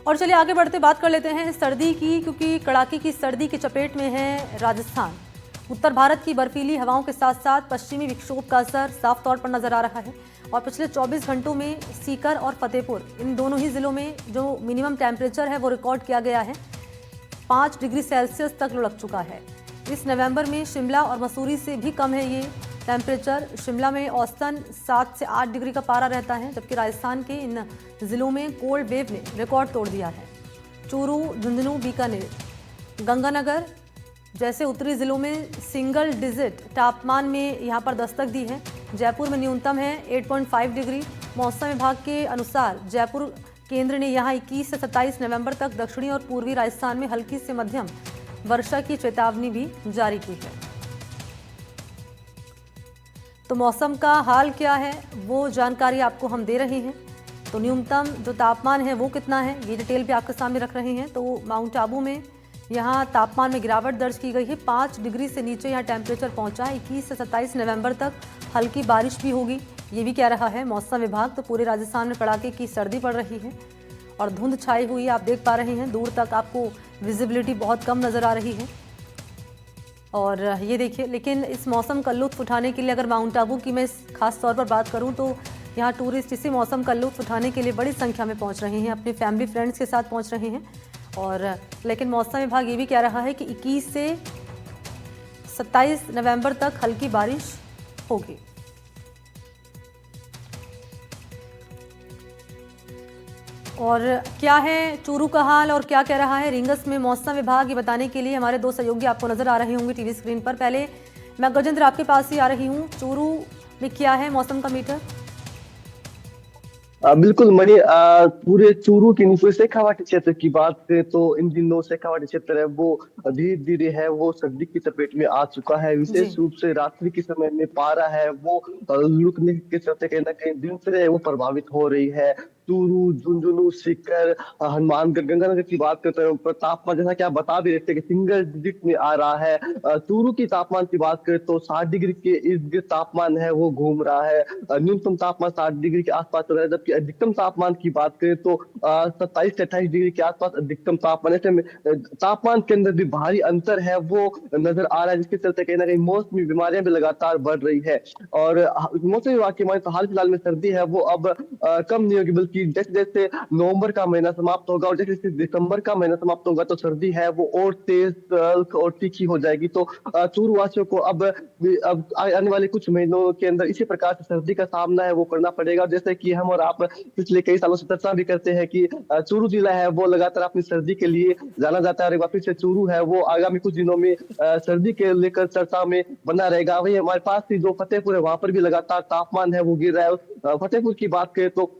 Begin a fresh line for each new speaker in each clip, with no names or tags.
और चलिए आगे बढ़ते बात कर लेते हैं सर्दी की, क्योंकि कड़ाके की सर्दी की चपेट में है राजस्थान। उत्तर भारत की बर्फीली हवाओं के साथ साथ पश्चिमी विक्षोभ का असर साफ तौर पर नजर आ रहा है और पिछले 24 घंटों में सीकर और फतेहपुर, इन दोनों ही जिलों में जो मिनिमम टेम्परेचर है वो रिकॉर्ड किया गया है। 5 डिग्री सेल्सियस तक लुढ़क चुका है। इस नवंबर में शिमला और मसूरी से भी कम है ये टेम्परेचर। शिमला में औसतन 7 से 8 डिग्री का पारा रहता है, जबकि राजस्थान के इन जिलों में कोल्ड वेव ने रिकॉर्ड तोड़ दिया है। चूरू, झुंझुनू, बीकानेर, गंगानगर जैसे उत्तरी जिलों में सिंगल डिजिट तापमान में यहाँ पर दस्तक दी है। जयपुर में न्यूनतम है 8.5 डिग्री। मौसम विभाग के अनुसार जयपुर केंद्र ने यहाँ 21 से 27 नवंबर तक दक्षिणी और पूर्वी राजस्थान में हल्की से मध्यम वर्षा की चेतावनी भी जारी की है। तो मौसम का हाल क्या है वो जानकारी आपको हम दे रहे हैं। तो न्यूनतम जो तापमान है वो कितना है ये डिटेल भी आपके सामने रख रहे हैं। तो माउंट आबू में यहाँ तापमान में गिरावट दर्ज की गई है। 5 डिग्री से नीचे यहाँ टेम्परेचर पहुँचा है। 21 से 27 नवंबर तक हल्की बारिश भी होगी, ये भी कह रहा है मौसम विभाग। तो पूरे राजस्थान में कड़ाके की सर्दी पड़ रही है और धुंध छाई हुई आप देख पा रहे हैं। दूर तक आपको विजिबिलिटी बहुत कम नज़र आ रही है। और ये देखिए, लेकिन इस मौसम का लुत्फ़ उठाने के लिए अगर माउंट आबू की मैं खास तौर पर बात करूं तो यहाँ टूरिस्ट इसी मौसम का लुत्फ़ उठाने के लिए बड़ी संख्या में पहुंच रहे हैं, अपने फैमिली फ्रेंड्स के साथ पहुंच रहे हैं। और लेकिन मौसम विभाग ये भी कह रहा है कि 21 से 27 नवंबर तक हल्की बारिश होगी। और क्या है चूरू का हाल और क्या कह रहा है रींगस में मौसम विभाग, ये बताने के लिए हमारे 2 सहयोगी आपको नजर आ रहे होंगे टीवी स्क्रीन पर। पहले मैं गजेंद्र आपके पास ही आ रही हूँ। चूरू में क्या है मौसम का मीटर?
बिल्कुल मणि, पूरे चूरू के नीचे शेखावाटी क्षेत्र की बात करें तो इन दिनों शेखावाटी क्षेत्र है वो धीरे धीरे है वो सर्दी की चपेट में आ चुका है। विशेष
जी,
रूप से रात्रि के समय में पारा है वो लुकने के चलते कहीं ना कहीं दिनचर्या है वो प्रभावित हो रही है। चूरू, झुंझुनू, सीकर, हनुमानगढ़, गंगानगर की बात करते हैं पर तापमान जैसा कि आप बता भी रहे थे कि सिंगल डिजिट में आ रहा है। चूरू की तापमान की बात करें तो 60 डिग्री के इर्द गिर्द तापमान है वो घूम रहा है। न्यूनतम तापमान 60 डिग्री के आसपास चल रहा है, जबकि अधिकतम तापमान की बात करें तो 27 से 28 डिग्री के आसपास अधिकतम तापमान। ऐसे में तापमान के अंदर भी भारी अंतर है वो नजर आ रहा है, जिसके चलते कहीं ना कहीं मौसमी बीमारियां भी लगातार बढ़ रही है। और मौसम विभाग की माने तो हाल फिलहाल में सर्दी है वो अब कम नहीं होगी, बल्कि जैसे जैसे नवंबर का महीना समाप्त होगा और जैसे जैसे दिसंबर का महीना समाप्त होगा तो सर्दी है वो और तेज, तल्ख और तीखी हो जाएगी। तो चूरू वासियों को अब आने वाले कुछ महीनों के अंदर इसी प्रकार से सर्दी का सामना है वो करना पड़ेगा। जैसे कि हम और आप पिछले कई सालों से चर्चा भी करते हैं कि चूरू जिला है वो लगातार अपनी सर्दी के लिए जाना जाता है और वापिस से चूरू है वो आगामी कुछ दिनों में सर्दी के लेकर चर्चा में बना रहेगा। वही हमारे पास ही जो फतेहपुर है वहां पर भी लगातार तापमान है वो गिर रहा है। फतेहपुर की बात करें तो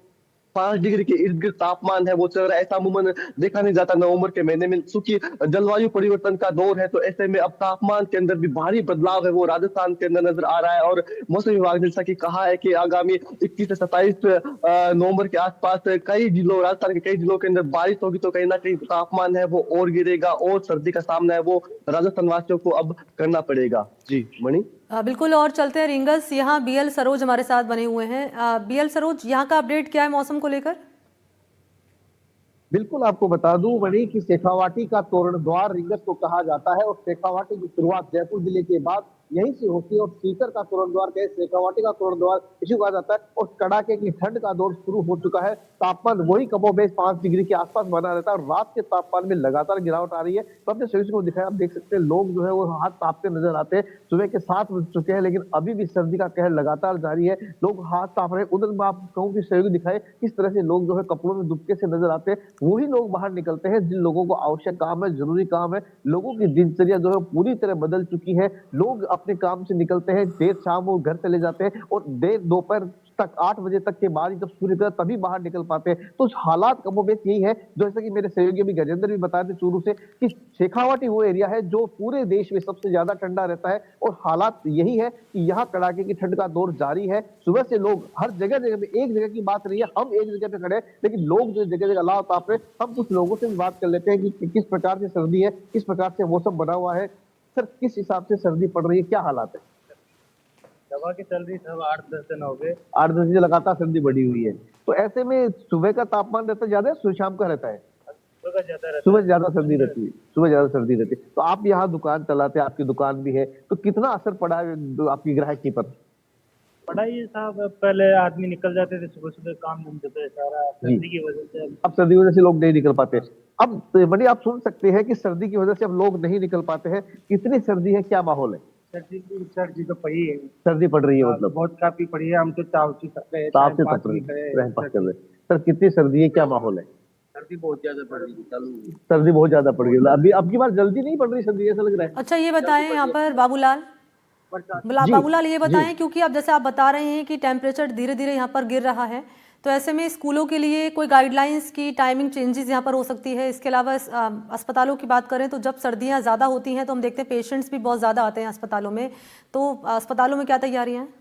5 डिग्री के इर्द गिर्द तापमान है वो चल रहा है। ऐसा अमूमन देखा नहीं जाता नवंबर के महीने में, क्योंकि जलवायु परिवर्तन का दौर है। तो ऐसे में अब तापमान के अंदर भी भारी बदलाव है वो राजस्थान के अंदर नजर आ रहा है। और मौसम विभाग ने जैसा कि कहा है कि आगामी 21 से 27 नवंबर के आसपास कई जिलों, राजस्थान के कई जिलों के अंदर बारिश होगी। तो कहीं ना कहीं तापमान है वो और गिरेगा और सर्दी का सामना है वो राजस्थान वासियों को अब करना पड़ेगा। जी मणि।
बिल्कुल। और चलते हैं रींगस, यहाँ बीएल सरोज हमारे साथ बने हुए हैं। बीएल सरोज, यहाँ का अपडेट क्या है मौसम को लेकर?
बिल्कुल आपको बता दूं वही कि शेखावाटी का तोरण द्वार रींगस को कहा जाता है और शेखावाटी की शुरुआत जयपुर जिले के बाद यहीं से होती है और सीकर का तोरण द्वार कहे शेखावाटी का तोरण द्वार इसी कहा जाता है। और कड़ाके की ठंड का दौर शुरू हो चुका है। तापमान वही कमोबेश 5 डिग्री के आसपास बना रहता है और रात के तापमान में लगातार गिरावट आ रही है। तो अपने शरीर को दिखाया, आप देख सकते हैं लोग जो है वो हाथ तापते नजर आते हैं। सुबह के 7 बज चुके हैं लेकिन अभी भी सर्दी का कहर लगातार जारी है। लोग हाथ ताप रहे हैं। उधर मैं आप कहूँ कि शरीर को दिखाए किस तरह से लोग जो है कपड़ों में दुबके से नजर आते हैं। वही लोग बाहर निकलते हैं जिन लोगों को आवश्यक काम है, जरूरी काम है। लोगों की दिनचर्या जो है पूरी तरह बदल चुकी है। लोग अपने काम से निकलते हैं, देर शाम वो घर चले जाते हैं और देर दोपहर तक 8 बजे तक के बाद जब सूर्य उगता है तभी बाहर निकल पाते हैं। तो हालात कमोबेश यही है। जैसा कि मेरे सहयोगी भी गजेंद्र भी बताए थे चूरू से कि शेखावाटी वो एरिया है जो पूरे देश में सबसे ज्यादा ठंडा रहता है और हालात यही है कि यहाँ कड़ाके की ठंड का दौर जारी है। सुबह से लोग हर जगह जगह पे, एक जगह की बात रही है, हम एक जगह पे खड़े हैं लेकिन लोग जो जगह जगह अलाव ताप रहे। हम कुछ लोगों से भी बात कर लेते हैं कि किस प्रकार से सर्दी है, किस प्रकार से मौसम बना हुआ है। सर किस हिसाब से सर्दी पड़ रही है, क्या हालात है?
दवा की चल रही सब 8-10 दिन हो गए।
8-10 दिन लगातार सर्दी बढ़ी हुई है। तो ऐसे में सुबह का तापमान रहता है ज्यादा है, शाम का रहता है?
का ज्यादा रहता
सुबह
है।
ज्यादा सर्दी रहती है, सुबह ज्यादा सर्दी रहती है। तो आप यहाँ दुकान चलाते हैं, आपकी दुकान भी है, तो कितना असर पड़ा है आपकी ग्राहकी पर?
पढ़ाई साहब, अब पहले आदमी निकल जाते थे सुबह सुबह काम धंधे पे, सारा
जी।
सर्दी की वजह से अब
अब सर्दी की वजह से लोग नहीं निकल पाते। अब बड़ी आप सुन सकते हैं कि सर्दी की वजह से अब लोग नहीं निकल पाते हैं। कितनी सर्दी है, क्या माहौल है?
सर्दी तो पड़ी है।
सर्दी पड़ रही है
हाँ,
मतलब?
बहुत काफी पड़ी है। हम तो चावची तक गए,
ताप
टाइम
से
पास
तप
भी
रहे,
करे।
टाइम पास कर रहे हैं। सर कितनी सर्दी है, क्या माहौल है?
सर्दी बहुत ज्यादा पड़ रही है।
सर्दी बहुत ज्यादा पड़ गई। अभी अब की बार जल्दी नहीं पड़ रही सर्दी, ऐसा लग रहा है।
अच्छा ये बताएं यहाँ पर बाबूलाल,
जी
बाबूलाल ये
जी।
बताएं, क्योंकि अब जैसे आप बता रहे हैं कि टेम्परेचर धीरे धीरे यहाँ पर गिर रहा है, तो ऐसे में स्कूलों के लिए कोई गाइडलाइंस की टाइमिंग चेंजेस यहाँ पर हो सकती है? इसके अलावा अस्पतालों की बात करें तो जब सर्दियाँ ज़्यादा होती हैं तो हम देखते हैं पेशेंट्स भी बहुत ज़्यादा आते हैं अस्पतालों में, तो अस्पतालों में क्या तैयारियाँ हैं?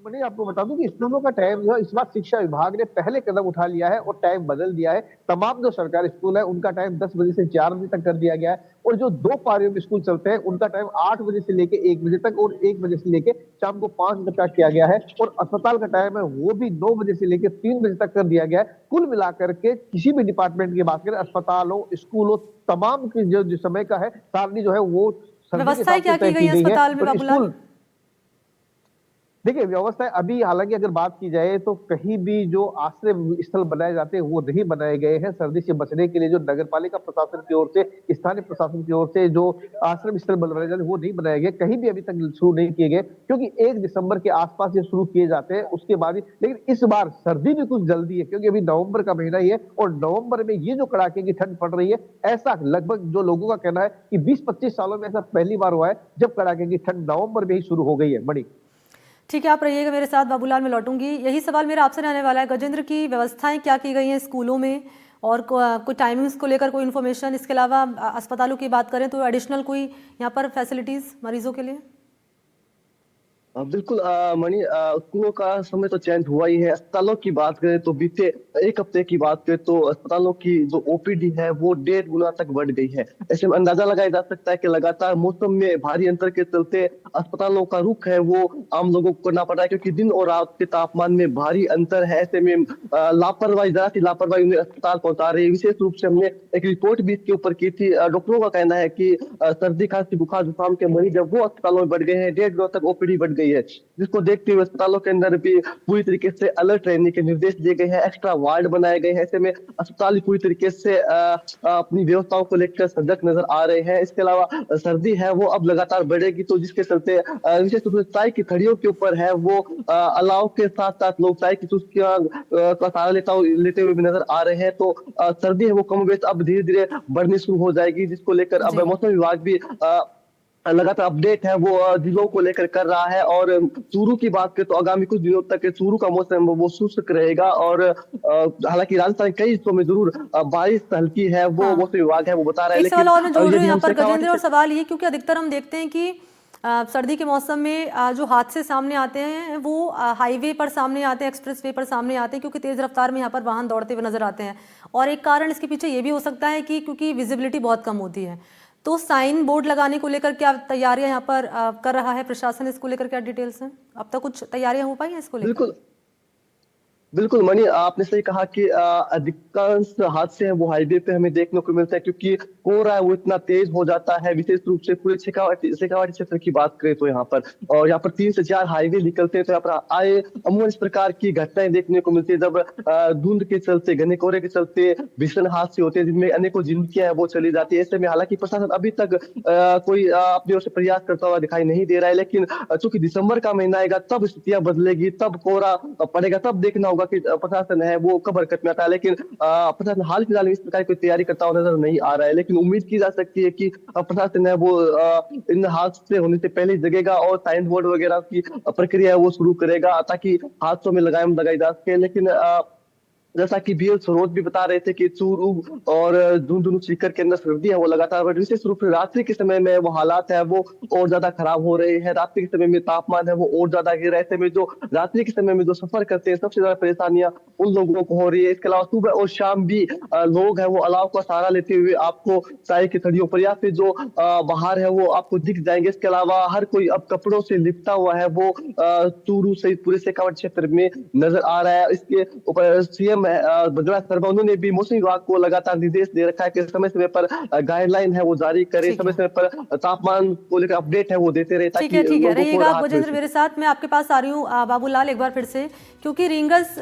मैंने आपको बता दूं कि स्कूलों का टाइम जो है इस बार शिक्षा विभाग ने पहले कदम उठा लिया है और टाइम बदल दिया है। तमाम जो सरकारी स्कूल है उनका टाइम 10 बजे से 4 बजे तक कर दिया गया है, और जो 2 पारियों में स्कूल चलते हैं उनका टाइम 8 बजे से लेके 1 बजे तक और 1 बजे से लेके शाम को 5 बजे तक किया गया है। और अस्पताल का टाइम है वो भी 9 बजे से लेके 3 बजे तक कर दिया गया है। कुल मिलाकर के किसी भी डिपार्टमेंट की बात करें, अस्पतालों, स्कूलों, तमाम की जो समय का है सारणी जो है वो सर्दी के
व्यवस्थाएं
हिसाब
क्या
से
की
तय
गई
की
हैं
गई है।
अस्पताल में
और
बाबूलाल?
स्कूल देखिए व्यवस्था अभी, हालांकि अगर बात की जाए तो कहीं भी जो आश्रय स्थल बनाए जाते हैं वो नहीं बनाए गए हैं। सर्दी से बचने के लिए जो नगर पालिका प्रशासन की ओर से, स्थानीय प्रशासन की ओर से जो आश्रय स्थल बनाए जाते हैं वो नहीं बनाए गए, कहीं भी अभी तक शुरू नहीं किए गए, क्योंकि 1 दिसंबर के आसपास ये शुरू किए जाते हैं उसके बाद ही। लेकिन इस बार सर्दी भी कुछ जल्दी है, क्योंकि अभी नवंबर का महीना ही है और नवंबर में ये जो कड़ाके की ठंड पड़ रही है, ऐसा लगभग जो लोगों का कहना है कि 20-25 सालों में ऐसा पहली बार हुआ है जब कड़ाके की ठंड नवंबर में ही शुरू हो गई है। बड़ी
ठीक है, आप रहिएगा मेरे साथ बाबूलाल, में लौटूंगी। यही सवाल मेरा आपसे रहने वाला है गजेंद्र, की व्यवस्थाएं क्या की गई हैं स्कूलों में, और कोई टाइमिंग्स को लेकर कोई इन्फॉर्मेशन? इसके अलावा अस्पतालों की बात करें तो एडिशनल कोई यहाँ पर फैसिलिटीज़ मरीजों के लिए?
बिल्कुल मणि, स्कूलों का समय तो चेंज हुआ ही है। अस्पतालों की बात करें तो बीते 1 हफ्ते की बात करें तो अस्पतालों की जो ओपीडी है वो 1.5 गुना तक बढ़ गई है। ऐसे में अंदाजा लगाया जा सकता है कि लगातार मौसम में भारी अंतर के चलते अस्पतालों का रुख है वो आम लोगों को करना पड़ रहा है, क्योंकि दिन और रात के तापमान में भारी अंतर है। ऐसे में लापरवाही, जरा सी लापरवाही उन्हें अस्पताल पहुंचा रही है। विशेष रूप से हमने एक रिपोर्ट भी इसके ऊपर की थी। डॉक्टरों का कहना है कि सर्दी, खांसी, बुखार, जुकाम के मरीज जब वो अस्पतालों में बढ़ गए हैं, 1.5 गुना तक ओपीडी बढ़ गई है, जिसको देखते हुए अस्पतालों के अंदर भी पूरी तरीके से अलर्ट रहने के निर्देश दिए गए हैं। एक्स्ट्रा वार्ड बनाए गए हैं। ऐसे में अस्पताल भी पूरी तरीके से अपनी व्यवस्थाओं को लेकर सजग नजर आ रहे हैं। इसके अलावा सर्दी है वो अब लगातार बढ़ेगी, तो जिसके चलते विशेष रूप से चाय की थड़ियों के ऊपर है वो अलाव के साथ साथ लोग चाय की चुस्कियां का सहारा लेते हुए भी नजर आ रहे हैं। तो सर्दी है वो कम बेश अब धीरे धीरे बढ़नी शुरू हो जाएगी, जिसको लेकर अब
जी।
मौसम विभाग भी लगातार अपडेट है वो जिलों को लेकर कर रहा है। और चूरू की बात करें तो आगामी कुछ दिनों तक चूरू का मौसम वो शुष्क रहेगा, और हालांकि राजस्थान के कई हिस्सों में जरूर बारिश हल्की है वो
हाँ।
मौसम विभाग है वो बता रहा है।
एक सवाल और मैं जोड़ रही हूँ
यदि
यहाँ
हम
पर
शेखावाटी
गजेंद्र, और
से
सवाल ये, क्योंकि अधिकतर हम देखते हैं कि सर्दी के मौसम में जो हादसे सामने आते हैं वो हाईवे पर सामने आते हैं, एक्सप्रेस वे पर सामने आते हैं, क्योंकि तेज़ रफ्तार में यहाँ पर वाहन दौड़ते हुए नजर आते हैं। और एक कारण इसके पीछे ये भी हो सकता है कि क्योंकि विजिबिलिटी बहुत कम होती है। तो साइन बोर्ड लगाने को लेकर क्या तैयारियां यहाँ पर कर रहा है प्रशासन? इसको लेकर क्या डिटेल्स हैं? अब तक कुछ तैयारियां हो पाई हैं इसको लेकर?
बिल्कुल बिल्कुल मणि, आपने सही कहा कि अधिकांश हादसे हैं वो हाईवे पे हमें देखने को मिलता है, क्योंकि कोहरा है वो इतना तेज हो जाता है। विशेष रूप से पूरे शेखावाटी क्षेत्र की बात करें तो यहाँ पर, और यहाँ पर 3 से 4 हाईवे निकलते हैं, तो यहाँ पर आए अमूमन इस प्रकार की घटनाएं देखने को मिलती है, जब धुंध के चलते, घने कोहरे के चलते भीषण हादसे होते हैं जिनमें अनेकों जिंदगियां वो चली जाती है। ऐसे में हालांकि प्रशासन अभी तक कोई अपनी ओर से प्रयास करता हुआ दिखाई नहीं दे रहा है, लेकिन चूंकि दिसंबर का महीना आएगा तब स्थितियां बदलेगी, तब कोहरा पड़ेगा, तब देखना होगा कि प्रशासन है वो कब हरकत में आता है। लेकिन प्रशासन हाल फिलहाल में इस प्रकार की तैयारी करता हुआ नजर नहीं आ रहा है, लेकिन उम्मीद की जा सकती है कि प्रशासन है वो इन हादसे होने से पहले जगेगा और साइन बोर्ड वगैरह की प्रक्रिया है वो शुरू करेगा, ताकि हादसों में लगाम लगाई जा सके। लेकिन जैसा कि बीएल सरोज भी बता रहे थे कि चूरू और झुंझुनू सीकर के अंदर सर्दी है वो लगातार बढ़, विशेष रूप से रात्रि के समय में वो हालात है वो और ज्यादा खराब हो रहे हैं। रात्रि के समय में तापमान है वो और ज्यादा गिर रहा है। ऐसे में जो रात्रि के समय में जो सफर करते हैं सबसे ज्यादा परेशानियां उन लोगों को हो रही है। इसके अलावा सुबह और शाम भी लोग है वो अलाव का सहारा लेते हुए आपको चाय की थड़ियों पर या फिर जो बाहर है वो आपको दिख जाएंगे। इसके अलावा हर कोई अब कपड़ों से लिपटा हुआ है वो चूरू सहित पूरे शेखावाटी क्षेत्र में नजर आ रहा है। इसके ऊपर सीएम बजरंग शर्मा, उन्होंने भी मौसम विभाग को लगातार निर्देश दे रखा है कि समय समय पर गाइडलाइन है वो जारी करे,
ठीक
समय
है।
समय पर तापमान को लेकर अपडेट है वो देते रहे,
ठीक है,
ताकि
ठीक है,
लोगों को
रहिएगा आप
राहत मिल
गजेंद्र
सके।
मेरे साथ। मैं आपके पास आ रही हूँ बाबूलाल एक बार फिर से, क्योंकि रींगस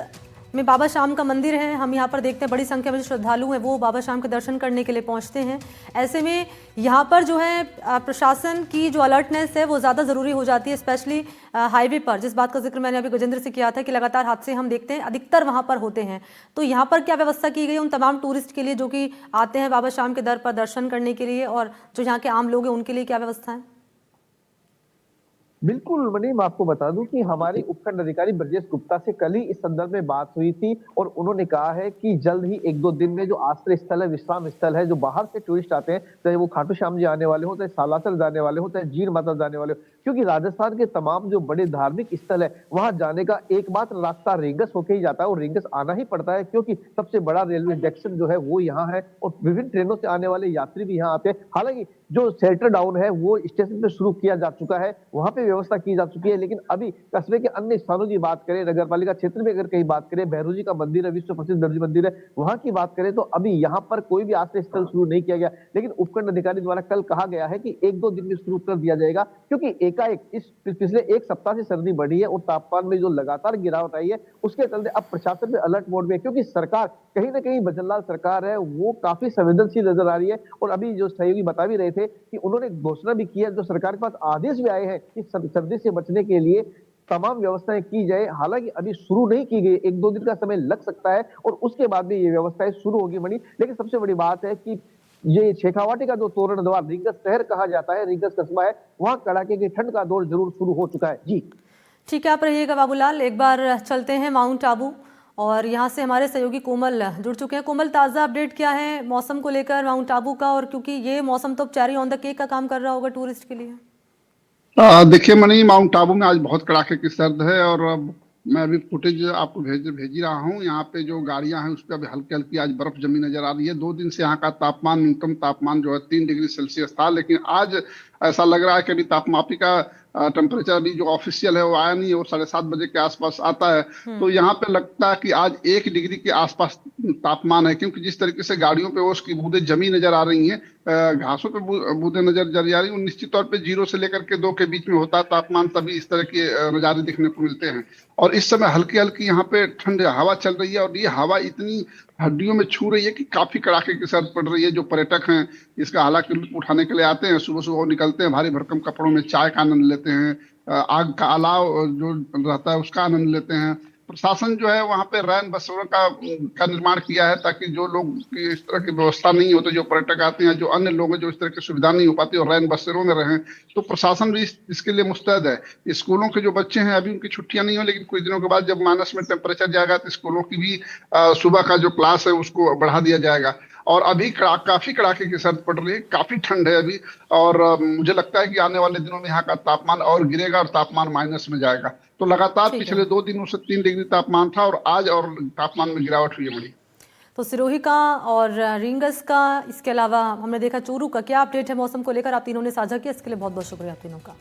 में बाबा शाम का मंदिर है। हम यहाँ पर देखते हैं बड़ी संख्या में जो श्रद्धालु हैं वो बाबा शाम के दर्शन करने के लिए पहुँचते हैं। ऐसे में यहाँ पर जो है प्रशासन की जो अलर्टनेस है वो ज़्यादा ज़रूरी हो जाती है, स्पेशली हाईवे पर, जिस बात का जिक्र मैंने अभी गजेंद्र से किया था कि लगातार हादसे हम देखते हैं अधिकतर वहाँ पर होते हैं। तो यहाँ पर क्या व्यवस्था की गई उन तमाम टूरिस्ट के लिए जो कि आते हैं बाबा शाम के दर पर दर्शन करने के लिए, और जो यहाँ के आम लोग हैं उनके लिए क्या व्यवस्था है?
बिल्कुल मनी, मैं आपको बता दूं कि हमारे उपखंड अधिकारी ब्रजेश गुप्ता से कल ही इस संदर्भ में बात हुई थी और उन्होंने कहा है कि जल्द ही 1-2 दिन में जो आश्रय स्थल है, विश्राम स्थल है, जो बाहर से टूरिस्ट आते हैं, चाहे वो खाटू श्याम जी आने वाले हो, चाहे सालासर जाने वाले हो, चाहे जीर माता जाने वाले हो, क्योंकि राजस्थान के तमाम जो बड़े धार्मिक स्थल है वहां जाने का एकमात्र रास्ता रींगस होके ही जाता है और रींगस आना ही पड़ता है, क्योंकि सबसे बड़ा रेलवे जंक्शन जो है वो यहाँ है और विभिन्न ट्रेनों से आने वाले यात्री भी यहाँ आते हैं। हालांकि जो शेल्टर डाउन है वो स्टेशन पे शुरू किया जा चुका है, वहां पे व्यवस्था की जा चुकी है, लेकिन अभी कस्बे के अन्य स्थानों की बात करें, नगर पालिका क्षेत्र में अगर कहीं बात करें, भैरू जी का मंदिर है, विश्व प्रसिद्ध दर्जी मंदिर है, वहां की बात करें तो अभी यहाँ पर कोई भी आश्रय स्थल शुरू नहीं किया गया। लेकिन उपखंड अधिकारी द्वारा कल कहा गया है कि 1-2 दिन में शुरू कर दिया जाएगा, क्योंकि एकाएक इस पिछले एक सप्ताह से सर्दी बढ़ी है और तापमान में जो लगातार गिरावट आई है उसके चलते अब प्रशासन में अलर्ट मोड में है, क्योंकि सरकार कहीं ना कहीं भजनलाल सरकार है वो काफी संवेदनशील नजर आ रही है। और अभी जो सहयोगी बता भी रहे थे कि उन्होंने घोषणा भी की है, जो सरकार के पास आदेश भी आए हैं कि सर्दी से बचने के लिए तमाम व्यवस्थाएं की जाए। हालांकि अभी शुरू नहीं की गई, 1-2 दिन का समय लग सकता है और उसके बाद भी ये व्यवस्थाएं शुरू होगी मणि। लेकिन सबसे बड़ी बात है कि ये शेखावाटी का जो तोरण द्वार रींगस शहर कहा जाता है, रींगस कस्बा है, वहां कड़ाके की ठंड का दौर जरूर शुरू हो चुका है। जी
ठीक है, आप रहिएगा बाबूलाल। एक बार चलते हैं माउंट आबू और यहाँ से हमारे सहयोगी कोमल जुड़ चुके हैं। कोमल, ताज़ा अपडेट क्या है मौसम को लेकर माउंट आबू का, और क्योंकि ये मौसम तो चेरी ऑन द केक का काम कर रहा होगा टूरिस्ट के लिए।
देखिए मनी, माउंट आबू में आज बहुत कड़ाके की सर्द है और मैं अभी फुटेज आपको भेज ही रहा हूँ। यहाँ पे जो गाड़ियां हैं उस पर अभी हल्की हल्की आज बर्फ जमी नजर आ रही है। 2 दिन से यहाँ का तापमान, न्यूनतम तापमान जो है 3 डिग्री सेल्सियस था, लेकिन आज ऐसा लग रहा है कि अभी तापमापी का टेम्परेचर अभी जो ऑफिशियल है वो आया नहीं है, वो 7:30 बजे के आसपास आता है। तो यहाँ पे लगता है कि आज 1 डिग्री के आसपास तापमान है, क्योंकि जिस तरीके से गाड़ियों पे उसकी बूंदें जमी नजर आ रही हैं, घासों पे बूंदें नजर आ रही हैं। निश्चित तौर पे 0 से लेकर के 2 के बीच में होता है तापमान, तभी इस तरह के नजारे देखने को मिलते हैं। और इस समय हल्की हल्की यहाँ पे ठंड हवा चल रही है और ये हवा इतनी हड्डियों में छू रही है कि काफी कड़ाके की सर्द पड़ रही है। जो पर्यटक हैं इसका हालांकि लुत्फ उठाने के लिए आते हैं, सुबह सुबह निकलते हैं, भारी भरकम कपड़ों में चाय का आनंद लेते हैं, आग का अलाव जो रहता है उसका आनंद लेते हैं। प्रशासन जो है वहाँ पे रैन बसेरों का निर्माण किया है, ताकि जो लोग की इस तरह की व्यवस्था नहीं होती, जो पर्यटक आते हैं, जो अन्य लोग हैं जो इस तरह की सुविधा नहीं हो पाती, और रैन बसेरों में रहें। तो प्रशासन भी इसके लिए मुस्तैद है। स्कूलों के जो बच्चे हैं अभी उनकी छुट्टियां नहीं हो, लेकिन कुछ दिनों के बाद जब माइनस में टेम्परेचर जाएगा तो स्कूलों की भी सुबह का जो क्लास है उसको बढ़ा दिया जाएगा। और अभी काफी कड़ाके की सर्द पड़ रही है, काफी ठंड है अभी, और मुझे लगता है कि आने वाले दिनों में यहाँ का तापमान और गिरेगा और तापमान माइनस में जाएगा। तो लगातार
ठीक
पिछले
है।
2 दिनों से 3 डिग्री तापमान था और आज और तापमान में गिरावट हुई है बड़ी।
तो सिरोही का और रींगस का, इसके अलावा हमने देखा चूरू का, क्या अपडेट है मौसम को लेकर आप तीनों ने साझा किया, इसके लिए बहुत बहुत शुक्रिया आप तीनों का।